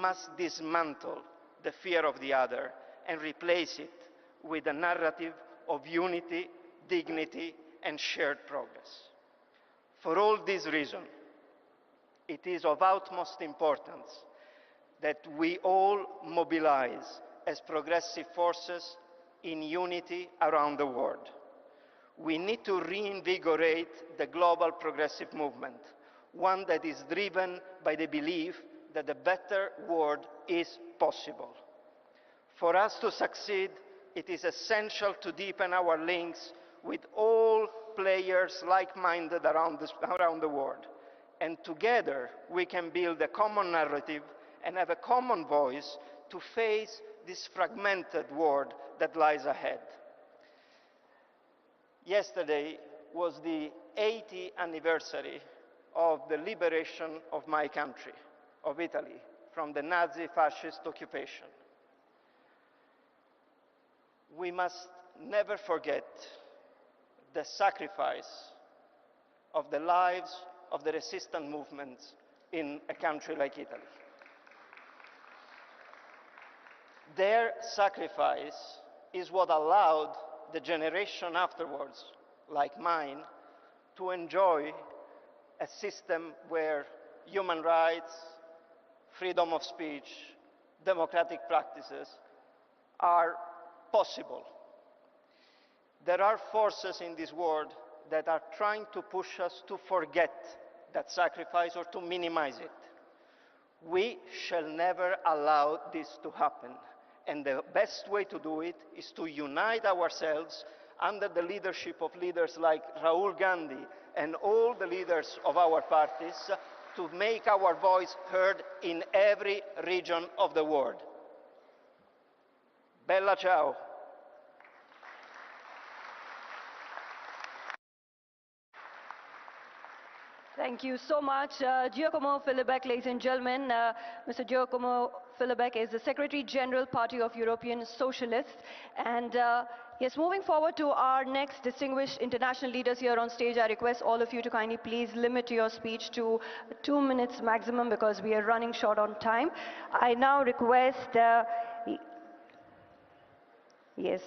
must dismantle the fear of the other and replace it with a narrative of unity, dignity, and shared progress. For all these reasons, it is of utmost importance that we all mobilize as progressive forces in unity around the world. We need to reinvigorate the global progressive movement, one that is driven by the belief that a better world is possible. For us to succeed, it is essential to deepen our links with all players like-minded around the world. And together we can build a common narrative and have a common voice to face this fragmented world that lies ahead. Yesterday was the 80th anniversary of the liberation of my country, of Italy, from the Nazi fascist occupation. We must never forget the sacrifice of the lives of the resistance movements in a country like Italy. Their sacrifice is what allowed the generation afterwards, like mine, to enjoy a system where human rights, freedom of speech, democratic practices are possible. There are forces in this world that are trying to push us to forget that sacrifice or to minimize it. We shall never allow this to happen. And the best way to do it is to unite ourselves under the leadership of leaders like Rahul Gandhi and all the leaders of our parties to make our voice heard in every region of the world. Bella ciao. Thank you so much, Giacomo Filibeck, ladies and gentlemen. Mr. Giacomo Filibeck is the Secretary General, Party of European Socialists. And yes, moving forward to our next distinguished international leaders here on stage, I request all of you to kindly please limit your speech to 2 minutes maximum because we are running short on time. I now request, yes,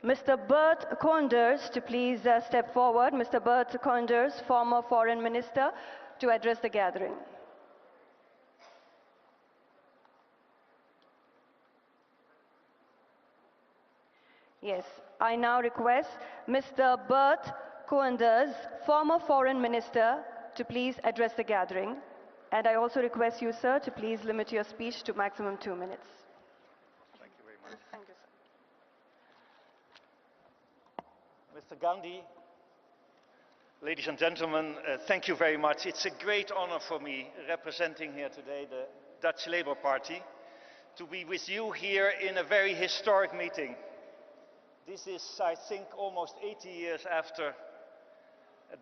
Mr. Bert Koenders to please step forward. Mr. Bert Koenders, former Foreign Minister, to address the gathering. Yes, I now request Mr. Bert Koenders, former Foreign Minister, to please address the gathering. And I also request you, sir, to please limit your speech to maximum 2 minutes. Thank you very much. Thank you, sir. Mr. Gandhi, ladies and gentlemen, thank you very much. It's a great honor for me, representing here today the Dutch Labour Party, to be with you here in a very historic meeting. This is, I think, almost 80 years after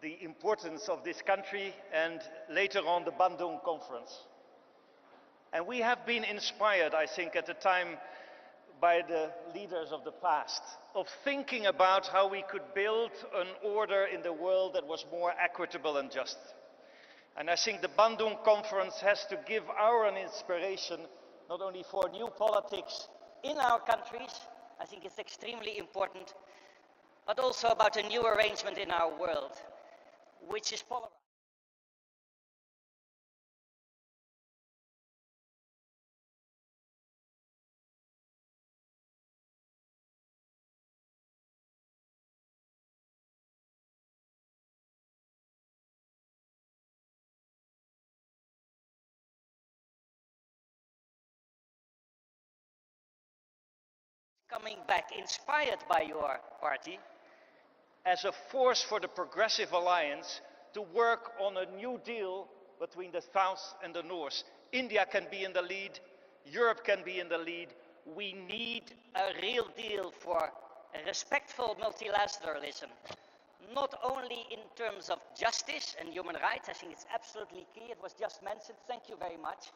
the importance of this country and later on the Bandung Conference. And we have been inspired, I think, at the time by the leaders of the past, of thinking about how we could build an order in the world that was more equitable and just. And I think the Bandung Conference has to give our an inspiration, not only for new politics in our countries, I think it's extremely important, but also about a new arrangement in our world, which is polarized. Coming back, inspired by your party, as a force for the Progressive Alliance to work on a new deal between the South and the North. India can be in the lead, Europe can be in the lead. we need a real deal for respectful multilateralism, not only in terms of justice and human rights. I think it's absolutely key. It was just mentioned. Thank you very much.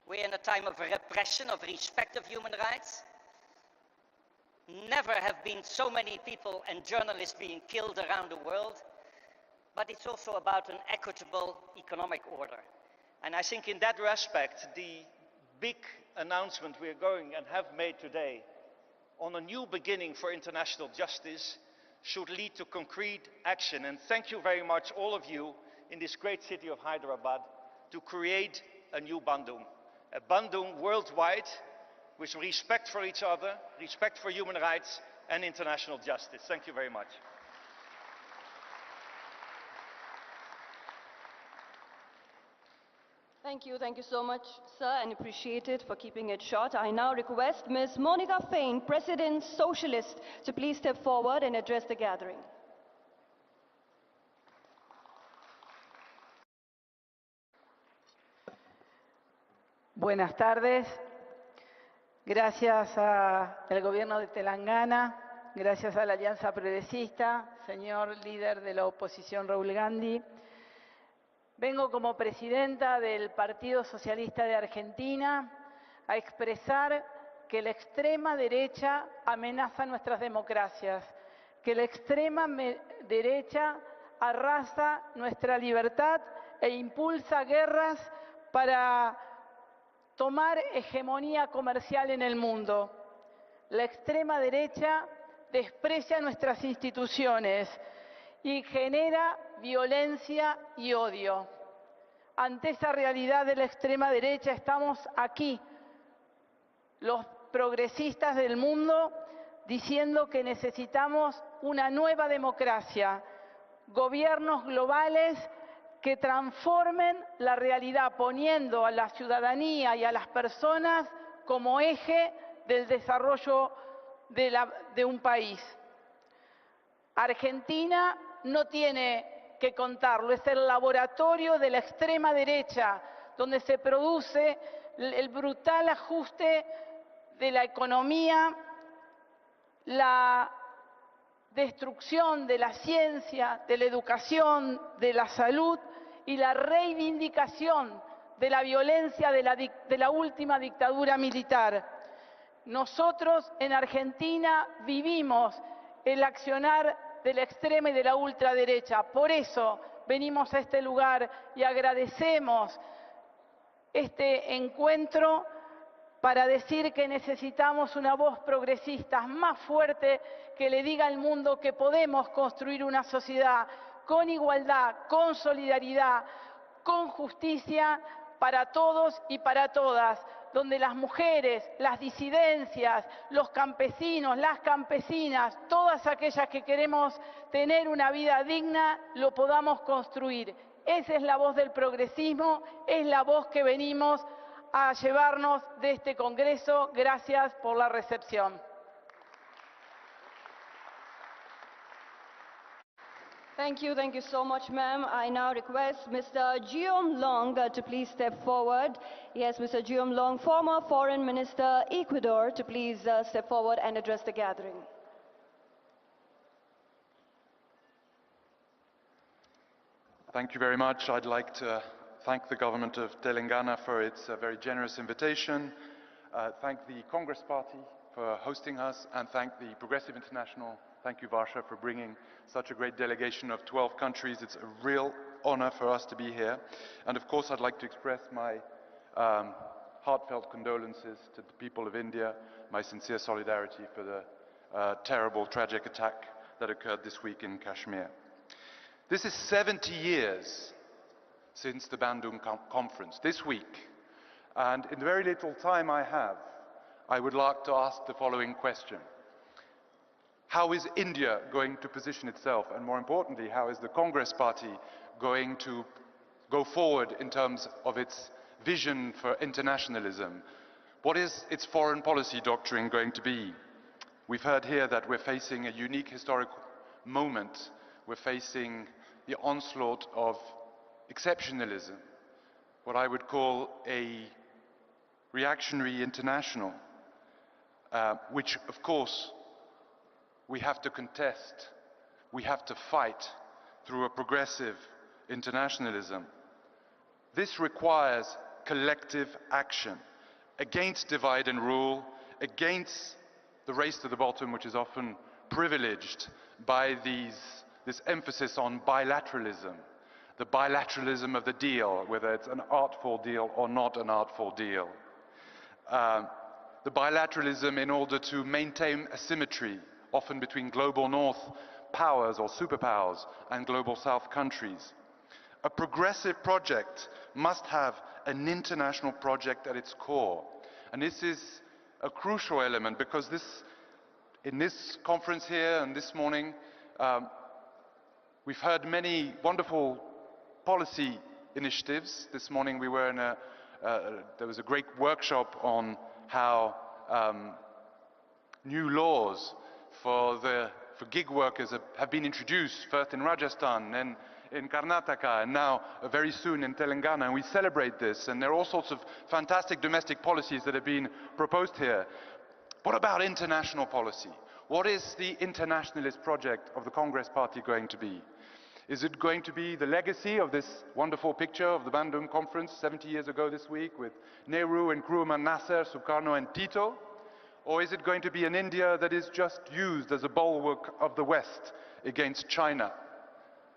We're in a time of repression, of respect of human rights. Never have been so many people and journalists being killed around the world, but it's also about an equitable economic order. And I think in that respect, the big announcement we are going and have made today on a new beginning for international justice should lead to concrete action. And thank you very much, all of you, in this great city of Hyderabad, to create a new Bandung. A Bandung worldwide with respect for each other, respect for human rights and international justice. Thank you very much. Thank you so much, sir, and appreciate it for keeping it short. I now request Ms. Monica Fain, President Socialist, to please step forward and address the gathering. Buenas tardes. Gracias al gobierno de Telangana, gracias a la Alianza Progresista, señor líder de la oposición Rahul Gandhi. Vengo como presidenta del Partido Socialista de Argentina a expresar que la extrema derecha amenaza nuestras democracias, que la extrema derecha arrasa nuestra libertad e impulsa guerras para tomar hegemonía comercial en el mundo. La extrema derecha desprecia nuestras instituciones y genera violencia y odio. Ante esa realidad de la extrema derecha estamos aquí, los progresistas del mundo, diciendo que necesitamos una nueva democracia, gobiernos globales que transformen la realidad, poniendo a la ciudadanía y a las personas como eje del desarrollo de un país. Argentina no tiene que contarlo, es el laboratorio de la extrema derecha, donde se produce el brutal ajuste de la economía, la destrucción de la ciencia, de la educación, de la salud y la reivindicación de la violencia de la última dictadura militar. Nosotros en Argentina vivimos el accionar de la extrema y de la ultraderecha. Por eso venimos a este lugar y agradecemos este encuentro para decir que necesitamos una voz progresista más fuerte que le diga al mundo que podemos construir una sociedad con igualdad, con solidaridad, con justicia para todos y para todas, donde las mujeres, las disidencias, los campesinos, las campesinas, todas aquellas que queremos tener una vida digna, lo podamos construir. Esa es la voz del progresismo, es la voz que venimos a llevarnos de este Congreso. Gracias por la recepción. Thank you so much, ma'am. I now request Mr. Geom Long to please step forward. Yes, Mr. Geom Long, former Foreign Minister, Ecuador, to please step forward and address the gathering. Thank you very much. I'd like to thank the government of Telangana for its very generous invitation, thank the Congress Party for hosting us, and thank the Progressive International. Thank you, Varsha, for bringing such a great delegation of 12 countries. It's a real honor for us to be here. And of course, I'd like to express my heartfelt condolences to the people of India, my sincere solidarity for the terrible, tragic attack that occurred this week in Kashmir. This is 70 years since the Bandung conference, this week. And in the very little time I have, I would like to ask the following question. How is India going to position itself? And more importantly, how is the Congress Party going to go forward in terms of its vision for internationalism? What is its foreign policy doctrine going to be? We've heard here that we're facing a unique historical moment. We're facing the onslaught of exceptionalism, what I would call a reactionary international, which of course we have to contest, we have to fight through a progressive internationalism. This requires collective action against divide and rule, against the race to the bottom, which is often privileged by this emphasis on bilateralism, the bilateralism of the deal, whether it's an artful deal or not an artful deal. the bilateralism in order to maintain asymmetry, often between global north powers or superpowers and global south countries. A progressive project must have an international project at its core. And this is a crucial element because in this conference here and this morning, we've heard many wonderful policy initiatives. This morning we were in there was a great workshop on how new laws for gig workers have been introduced, first in Rajasthan, then in Karnataka, and now very soon in Telangana, and we celebrate this. And there are all sorts of fantastic domestic policies that have been proposed here. What about international policy? What is the internationalist project of the Congress Party going to be? Is it going to be the legacy of this wonderful picture of the Bandung Conference 70 years ago this week with Nehru, Nkrumah, Nasser, Sukarno and Tito? Or is it going to be an India that is just used as a bulwark of the West against China?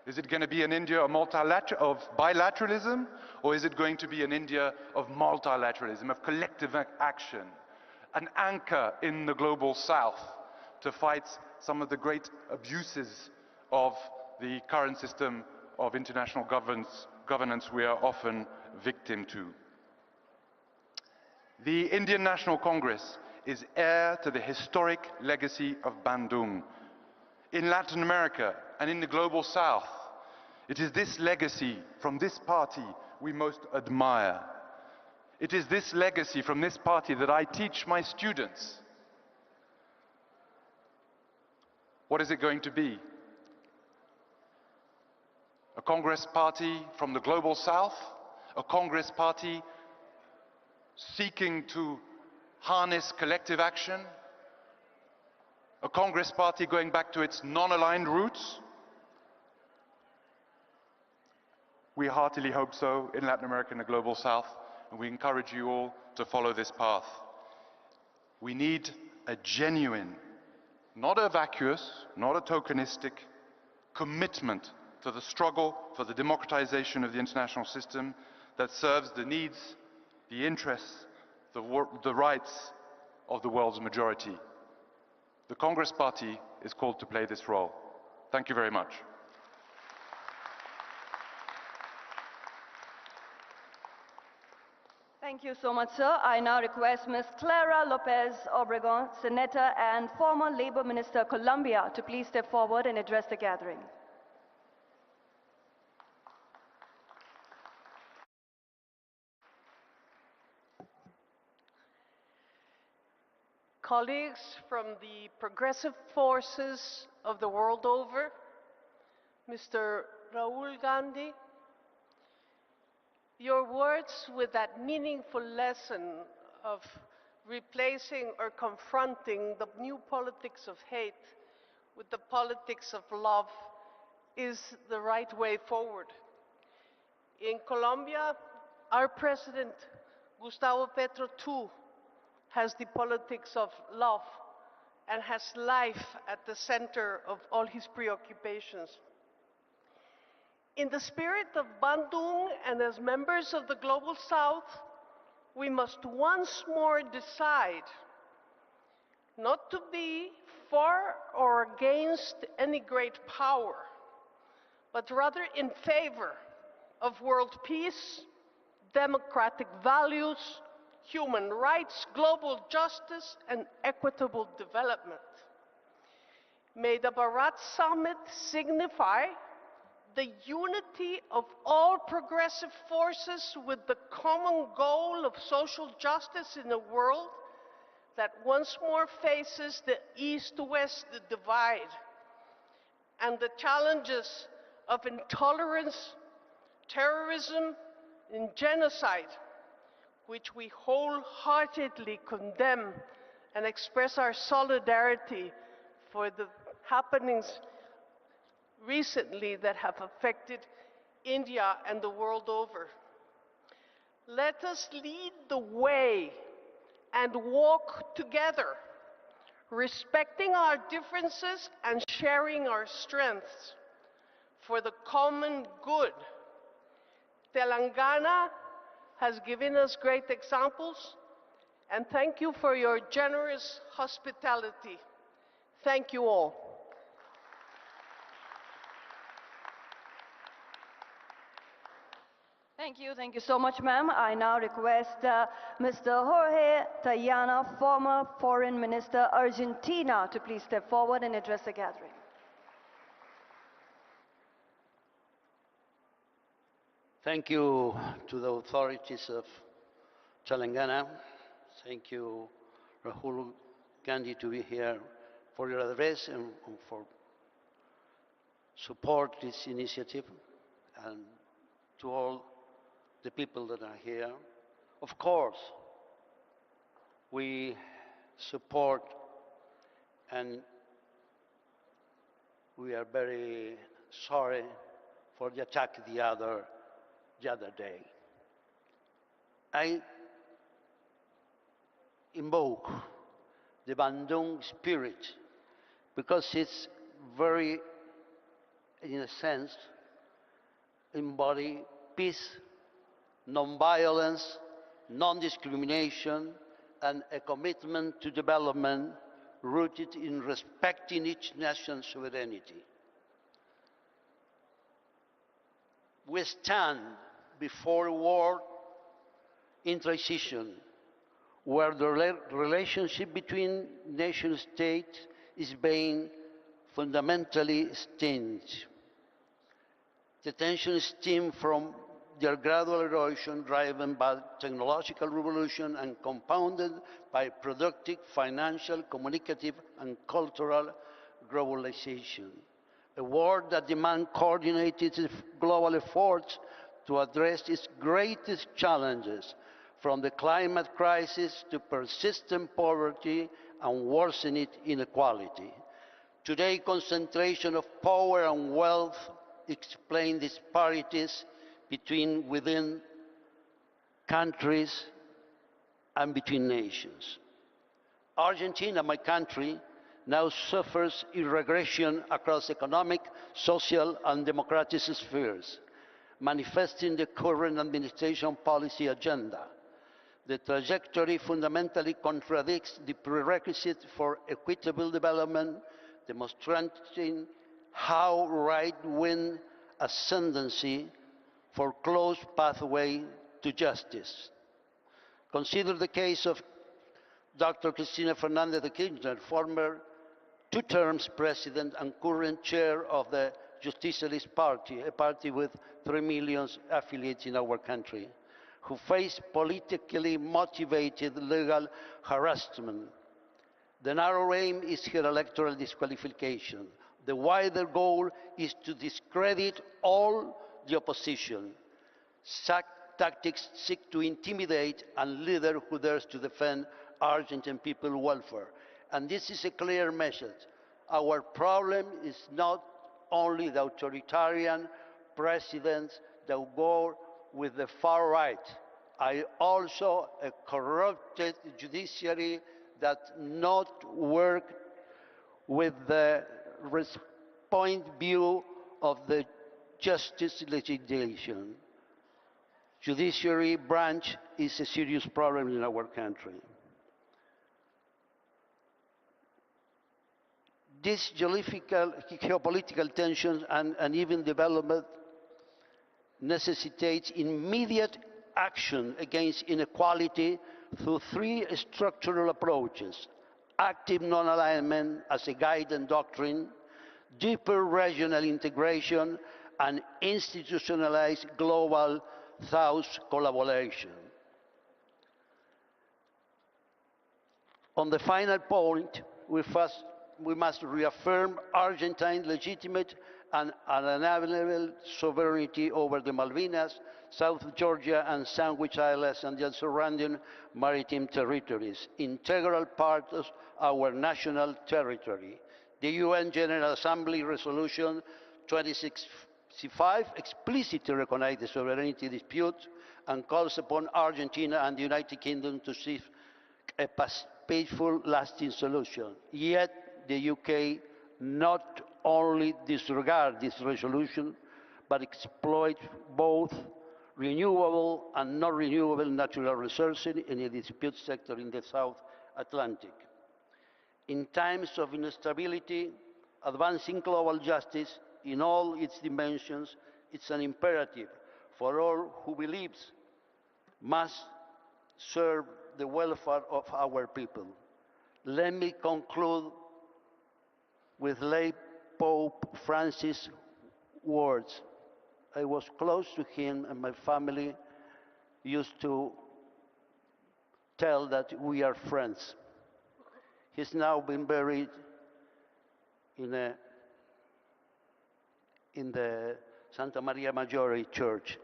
Is it going to be an India of bilateralism? Or is it going to be an India of multilateralism, of collective action? An anchor in the global South to fight some of the great abuses of the current system of international governance we are often victim to. The Indian National Congress is heir to the historic legacy of Bandung. In Latin America and in the global South, it is this legacy from this party we most admire. It is this legacy from this party that I teach my students. What is it going to be? A Congress party from the global South? A Congress party seeking to harness collective action? A Congress party going back to its non-aligned roots? We heartily hope so in Latin America and the global South, and we encourage you all to follow this path. We need a genuine, not a vacuous, not a tokenistic commitment to the struggle for the democratization of the international system that serves the needs, the interests, the rights of the world's majority. The Congress Party is called to play this role. Thank you very much. Thank you so much, sir. I now request Ms. Clara Lopez Obregon, Senator and former Labor Minister, Colombia, to please step forward and address the gathering. Colleagues from the progressive forces of the world over, Mr. Rahul Gandhi, your words with that meaningful lesson of replacing or confronting the new politics of hate with the politics of love is the right way forward. In Colombia, our president, Gustavo Petro, too, has the politics of love and has life at the center of all his preoccupations. In the spirit of Bandung and as members of the Global South, we must once more decide not to be for or against any great power, but rather in favor of world peace, democratic values, human rights, global justice, and equitable development. May the Bharat Summit signify the unity of all progressive forces with the common goal of social justice in a world that once more faces the East-West divide and the challenges of intolerance, terrorism, and genocide, which we wholeheartedly condemn and express our solidarity for the happenings recently that have affected India and the world over. Let us lead the way and walk together, respecting our differences and sharing our strengths for the common good. Telangana has given us great examples, And thank you for your generous hospitality. Thank you all. Thank you so much, ma'am. I now request Mr. Jorge Tayana, former Foreign Minister, Argentina, to please step forward and address the gathering. Thank you to the authorities of Telangana. Thank you, Rahul Gandhi, to be here for your address and for support this initiative, and to all the people that are here. Of course, we support and we are very sorry for the attack the other day. I invoke the Bandung spirit because it's very, in a sense, embody peace, non-violence, non-discrimination, and a commitment to development rooted in respecting each nation's sovereignty. We stand before a world in transition, where the relationship between nation states is being fundamentally changed. The tension stems from their gradual erosion driven by technological revolution and compounded by productive, financial, communicative, and cultural globalization. A world that demands coordinated global efforts to address its greatest challenges, from the climate crisis to persistent poverty and worsening inequality. Today, concentration of power and wealth explain disparities within countries and between nations. Argentina, my country, now suffers a regression across economic, social, and democratic spheres, manifesting the current administration policy agenda. The trajectory fundamentally contradicts the prerequisite for equitable development, demonstrating how right-wing ascendancy foreclosed pathway to justice. Consider the case of Dr. Cristina Fernandez de Kirchner, former two-term president and current chair of the Justicialist Party, a party with 3 million affiliates in our country, who faced politically motivated legal harassment. The narrow aim is her electoral disqualification. The wider goal is to discredit all the opposition. Such tactics seek to intimidate a leader who dares to defend Argentine people's welfare. And this is a clear message. Our problem is not only the authoritarian presidents that go with the far right. Also a corrupted judiciary that not work with the point view of the justice legislation. Judiciary branch is a serious problem in our country. This geopolitical tensions and uneven development necessitates immediate action against inequality through 3 structural approaches: active non-alignment as a guiding doctrine, deeper regional integration, and institutionalized global South collaboration. On the final point, we must reaffirm Argentine's legitimate and unalienable sovereignty over the Malvinas, South Georgia, and Sandwich Islands and their surrounding maritime territories, integral parts of our national territory. The UN General Assembly Resolution 2665 explicitly recognizes the sovereignty dispute and calls upon Argentina and the United Kingdom to seek a peaceful, lasting solution. Yet, the UK not only disregards this resolution, but exploits both renewable and non-renewable natural resources in a dispute sector in the South Atlantic. In times of instability, advancing global justice in all its dimensions is an imperative for all who believes must serve the welfare of our people. Let me conclude with late Pope Francis' words. I was close to him, and my family used to tell that we are friends. He's now been buried in the Santa Maria Maggiore Church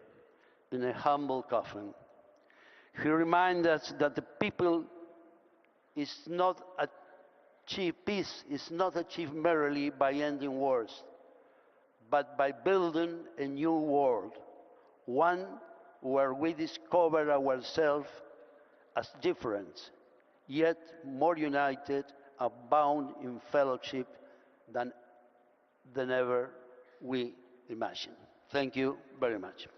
in a humble coffin. He reminds us that the people is not achieve peace is not achieved merely by ending wars, but by building a new world, one where we discover ourselves as different, yet more united and bound in fellowship than ever we imagined. Thank you very much.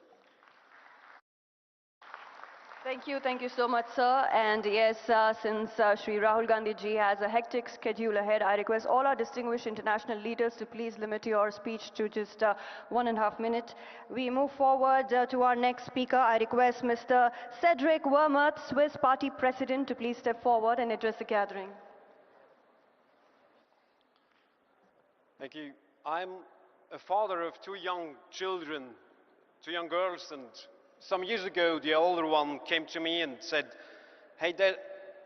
Thank you so much, sir. And yes, since Shri Rahul Gandhi ji has a hectic schedule ahead, I request all our distinguished international leaders to please limit your speech to just 1.5 minutes. We move forward to our next speaker. I request Mr. Cedric Wormuth, Swiss Party President, to please step forward and address the gathering. Thank you. I'm a father of two young children, two young girls, and some years ago, the older one came to me and said, "Hey Dad,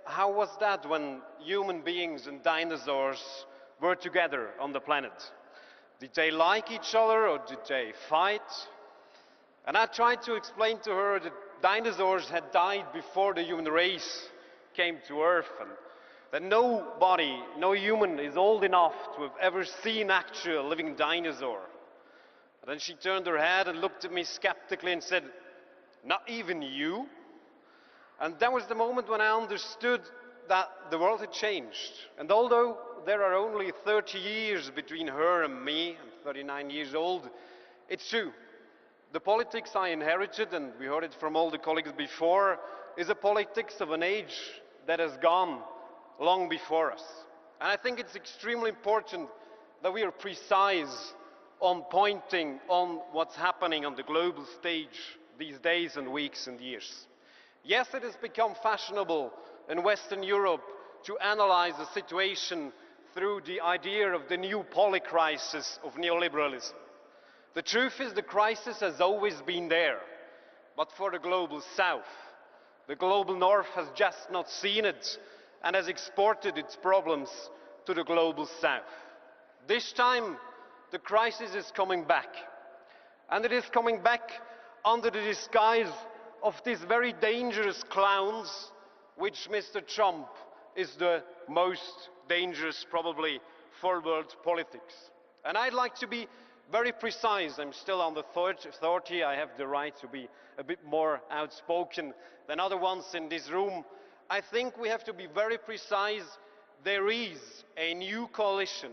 how was that when human beings and dinosaurs were together on the planet? Did they like each other or did they fight?" And I tried to explain to her that dinosaurs had died before the human race came to Earth, and that nobody, no human is old enough to have ever seen actual living dinosaur. And then she turned her head and looked at me skeptically and said, "Not even you?" And that was the moment when I understood that the world had changed. And although there are only 30 years between her and me, I'm 39 years old, it's true. The politics I inherited, and we heard it from all the colleagues before, is a politics of an age that has gone long before us. And I think it's extremely important that we are precise on pointing on what's happening on the global stage these days and weeks and years. Yes, it has become fashionable in Western Europe to analyze the situation through the idea of the new polycrisis of neoliberalism. The truth is the crisis has always been there, but for the global South. The global North has just not seen it and has exported its problems to the global South. This time, the crisis is coming back. And it is coming back under the disguise of these very dangerous clowns, which Mr. Trump is the most dangerous probably for world politics. And I'd like to be very precise. I'm still on the 30. I have the right to be a bit more outspoken than other ones in this room. I think we have to be very precise. There is a new coalition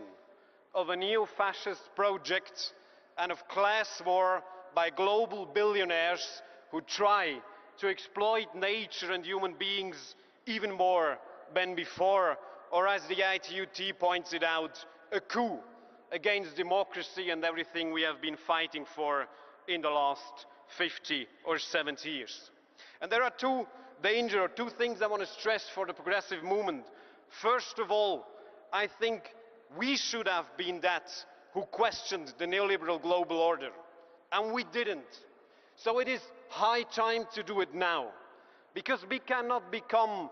of a neo-fascist project and of class war by global billionaires who try to exploit nature and human beings even more than before, or as the ITUT points it out, a coup against democracy and everything we have been fighting for in the last 50 or 70 years. And there are two things I want to stress for the progressive movement. First of all, I think we should have been that who questioned the neoliberal global order. And we didn't. So it is high time to do it now. Because we cannot become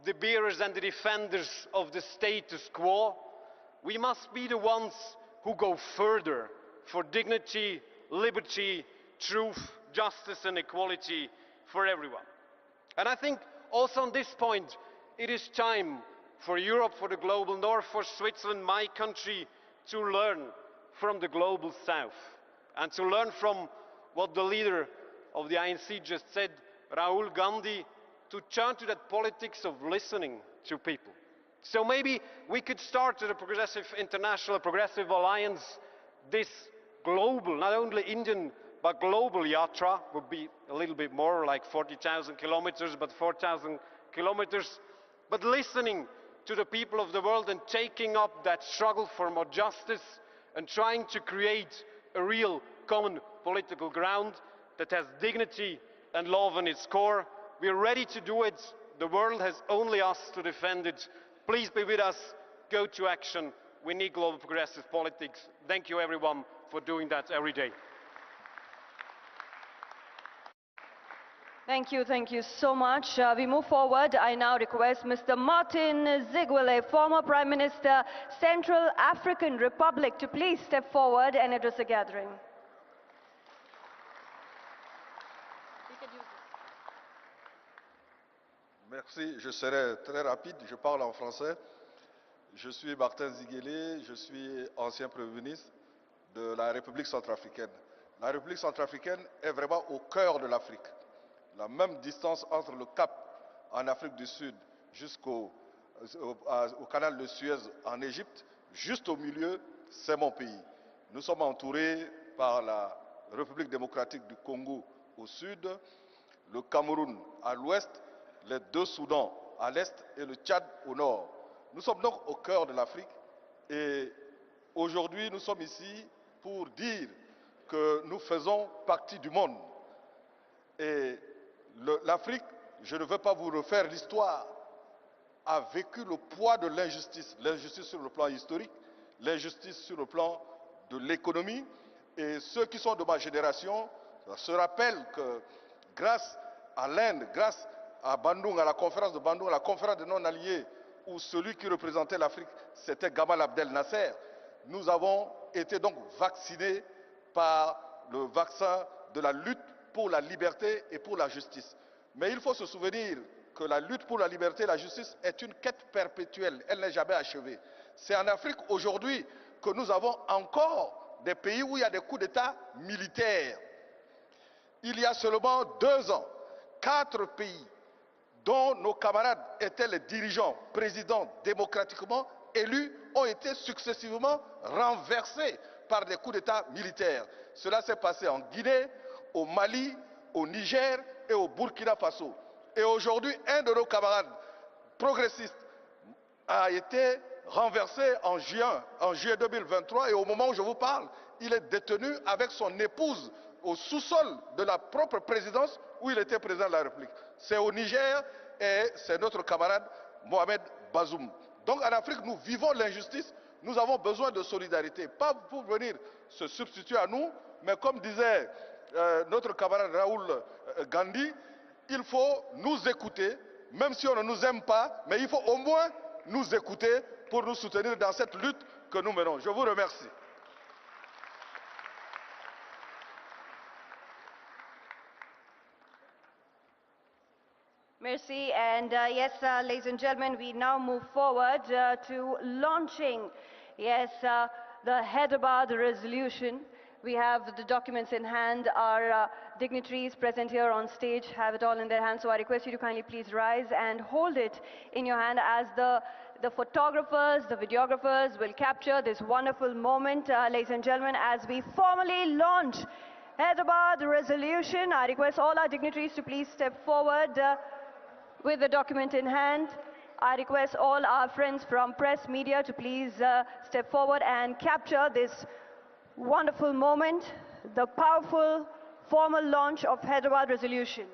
the bearers and the defenders of the status quo. We must be the ones who go further for dignity, liberty, truth, justice and equality for everyone. And I think also on this point, it is time for Europe, for the global North, for Switzerland, my country, to learn from the global South. And to learn from what the leader of the INC just said, Rahul Gandhi, to turn to that politics of listening to people. So maybe we could start at a progressive international, progressive alliance, this global, not only Indian, but global yatra would be a little bit more, like 40,000 kilometers, but 4,000 kilometers. But listening to the people of the world and taking up that struggle for more justice and trying to create a real common political ground that has dignity and love in its core. We are ready to do it. The world has only us to defend it. Please be with us. Go to action. We need global progressive politics. Thank you everyone for doing that every day. Thank you so much. We move forward. I now request Mr. Martin Ziguele, former Prime Minister, Central African Republic, to please step forward and address the gathering. Merci, je serai très rapide, je parle en français. Je suis Martin Ziguele, je suis ancien Premier ministre de la République centrafricaine. La République centrafricaine est vraiment au cœur de l'Afrique. La même distance entre le Cap en Afrique du Sud jusqu'au canal de Suez en Égypte, juste au milieu, c'est mon pays. Nous sommes entourés par la République démocratique du Congo au sud, le Cameroun à l'ouest, les deux Soudans à l'est et le Tchad au nord. Nous sommes donc au cœur de l'Afrique et aujourd'hui nous sommes ici pour dire que nous faisons partie du monde. Et l'Afrique, je ne veux pas vous refaire l'histoire, a vécu le poids de l'injustice. L'injustice sur le plan historique, l'injustice sur le plan de l'économie. Et ceux qui sont de ma génération se rappellent que grâce à l'Inde, grâce à Bandung, à la conférence de Bandung, à la conférence des non-alliés, où celui qui représentait l'Afrique, c'était Gamal Abdel Nasser, nous avons été donc vaccinés par le vaccin de la lutte pour la liberté et pour la justice. Mais il faut se souvenir que la lutte pour la liberté et la justice est une quête perpétuelle, elle n'est jamais achevée. C'est en Afrique aujourd'hui que nous avons encore des pays où il y a des coups d'État militaires. Il y a seulement 2 ans, 4 pays dont nos camarades étaient les dirigeants, présidents démocratiquement élus, ont été successivement renversés par des coups d'État militaires. Cela s'est passé en Guinée, au Mali, au Niger et au Burkina Faso. Et aujourd'hui, un de nos camarades progressistes a été renversé en juillet 2023 et au moment où je vous parle, il est détenu avec son épouse au sous-sol de la propre présidence où il était président de la République. C'est au Niger et c'est notre camarade Mohamed Bazoum. Donc en Afrique, nous vivons l'injustice, nous avons besoin de solidarité, pas pour venir se substituer à nous, mais comme disait notre camarade Rahul Gandhi, il faut nous écouter, même si on ne nous aime pas, mais il faut au moins nous écouter pour nous soutenir dans cette lutte que nous menons. Je vous remercie. Merci. And yes, ladies and gentlemen, we now move forward to launching, yes, the Hyderabad resolution. We have the documents in hand. Our dignitaries present here on stage have it all in their hands. So I request you to kindly please rise and hold it in your hand as the photographers, the videographers will capture this wonderful moment, ladies and gentlemen, as we formally launch Hyderabad resolution. I request all our dignitaries to please step forward with the document in hand. I request all our friends from press media to please step forward and capture this wonderful moment, the powerful formal launch of Hyderabad resolution.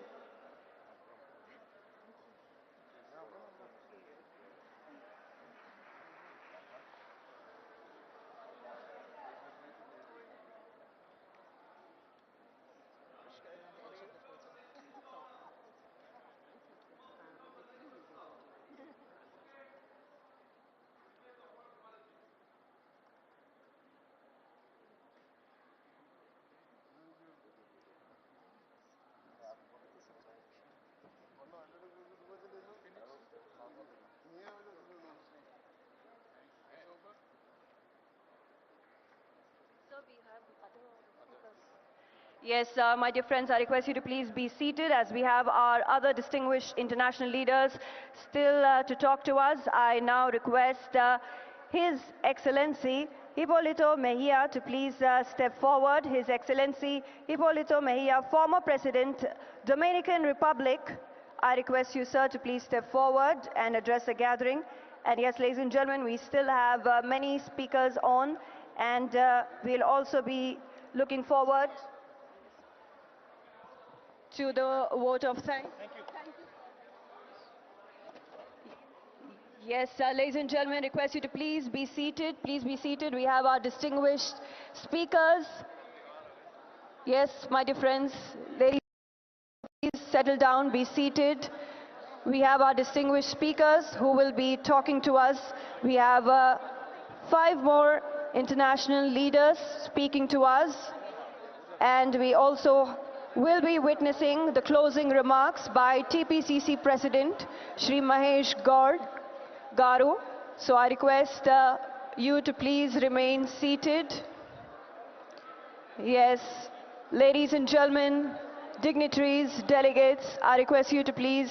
Yes, my dear friends, I request you to please be seated as we have our other distinguished international leaders still to talk to us. I now request His Excellency Hipólito Mejia to please step forward. His Excellency Hipólito Mejia, former President, Dominican Republic. I request you, sir, to please step forward and address the gathering. And yes, ladies and gentlemen, we still have many speakers on, and we'll also be looking forward to the vote of thanks. Thank you. Yes, ladies and gentlemen, request you to please be seated. Please be seated. We have our distinguished speakers. Yes, my dear friends, ladies, please settle down, be seated. We have our distinguished speakers who will be talking to us. We have 5 more international leaders speaking to us. And we also will be witnessing the closing remarks by TPCC President, Shri Mahesh Garu. So I request you to please remain seated. Yes, ladies and gentlemen, dignitaries, delegates, I request you to please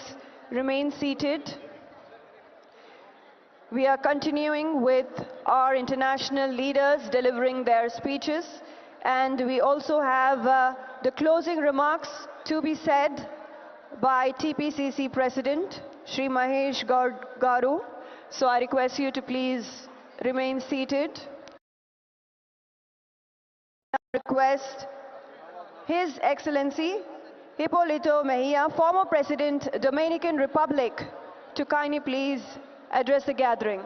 remain seated. We are continuing with our international leaders delivering their speeches, and we also have the closing remarks to be said by TPCC President, Shri Mahesh Garu. So I request you to please remain seated. I request His Excellency Hipólito Mejia, former President, Dominican Republic, to kindly please address the gathering.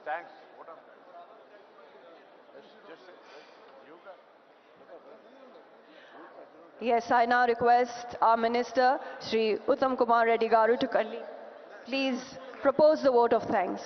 Thanks. Yes, I now request our Minister, Shri Uttam Kumar Reddy Garu, to please propose the vote of thanks.